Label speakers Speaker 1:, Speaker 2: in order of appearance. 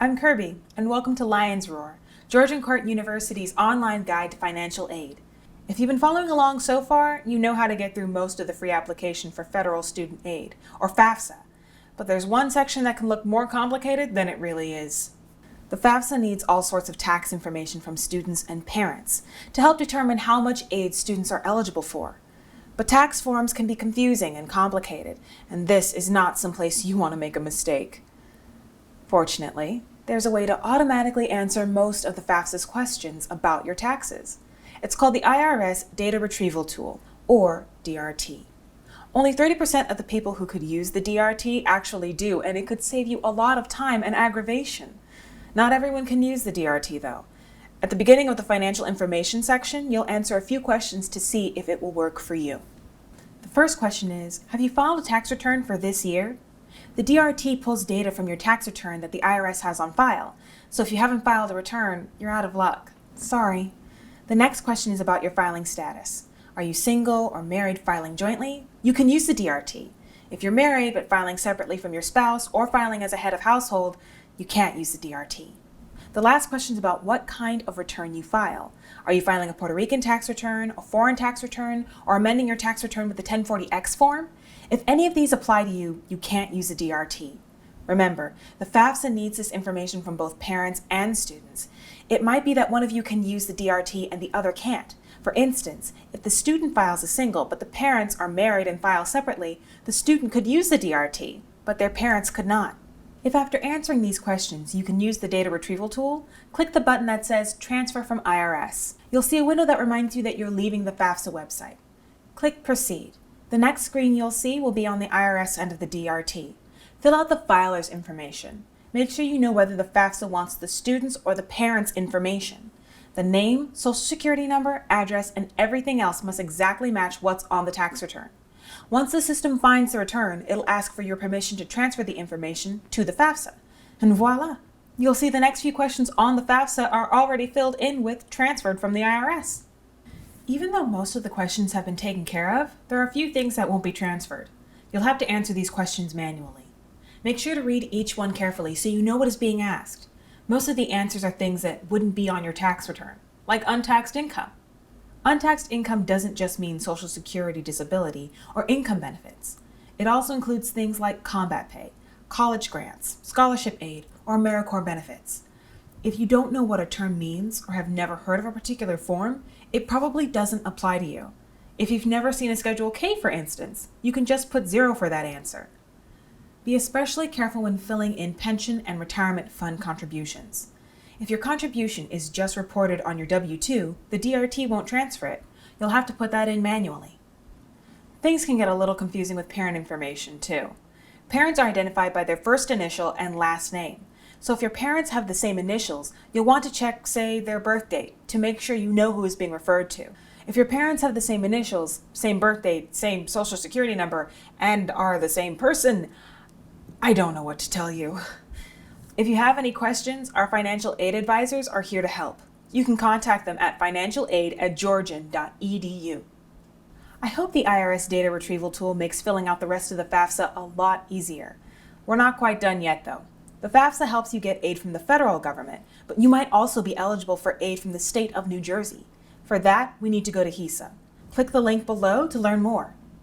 Speaker 1: I'm Kirby, and welcome to Lion's Roar, Georgian Court University's online guide to financial aid. If you've been following along so far, you know how to get through most of the free application for federal student aid, or FAFSA. But there's one section that can look more complicated than it really is. The FAFSA needs all sorts of tax information from students and parents to help determine how much aid students are eligible for. But tax forms can be confusing and complicated, and this is not someplace you want to make a mistake. Fortunately, there's a way to automatically answer most of the FAFSA's questions about your taxes. It's called the IRS Data Retrieval Tool, or DRT. Only 30% of the people who could use the DRT actually do, and it could save you a lot of time and aggravation. Not everyone can use the DRT, though. At the beginning of the financial information section, you'll answer a few questions to see if it will work for you. The first question is, have you filed a tax return for this year? The DRT pulls data from your tax return that the IRS has on file, so if you haven't filed a return, you're out of luck. Sorry. The next question is about your filing status. Are you single or married filing jointly? You can use the DRT. If you're married but filing separately from your spouse or filing as a head of household, you can't use the DRT. The last question is about what kind of return you file. Are you filing a Puerto Rican tax return, a foreign tax return, or amending your tax return with the 1040X form? If any of these apply to you, you can't use the DRT. Remember, the FAFSA needs this information from both parents and students. It might be that one of you can use the DRT and the other can't. For instance, if the student files as single but the parents are married and file separately, the student could use the DRT, but their parents could not. If after answering these questions you can use the data retrieval tool, click the button that says Transfer from IRS. You'll see a window that reminds you that you're leaving the FAFSA website. Click Proceed. The next screen you'll see will be on the IRS end of the DRT. Fill out the filer's information. Make sure you know whether the FAFSA wants the student's or the parent's information. The name, social security number, address, and everything else must exactly match what's on the tax return. Once the system finds the return, it'll ask for your permission to transfer the information to the FAFSA. And voila! You'll see the next few questions on the FAFSA are already filled in with transferred from the IRS. Even though most of the questions have been taken care of, there are a few things that won't be transferred. You'll have to answer these questions manually. Make sure to read each one carefully so you know what is being asked. Most of the answers are things that wouldn't be on your tax return, like untaxed income. Untaxed income doesn't just mean Social Security disability or income benefits. It also includes things like combat pay, college grants, scholarship aid, or AmeriCorps benefits. If you don't know what a term means or have never heard of a particular form, it probably doesn't apply to you. If you've never seen a Schedule K, for instance, you can just put 0 for that answer. Be especially careful when filling in pension and retirement fund contributions. If your contribution is just reported on your W-2, the DRT won't transfer it. You'll have to put that in manually. Things can get a little confusing with parent information, too. Parents are identified by their first initial and last name. So if your parents have the same initials, you'll want to check, say, their birth date to make sure you know who is being referred to. If your parents have the same initials, same birth date, same social security number, and are the same person, I don't know what to tell you. If you have any questions, our financial aid advisors are here to help. You can contact them at financialaid@georgian.edu. I hope the IRS Data Retrieval Tool makes filling out the rest of the FAFSA a lot easier. We're not quite done yet, though. The FAFSA helps you get aid from the federal government, but you might also be eligible for aid from the state of New Jersey. For that, we need to go to HISA. Click the link below to learn more.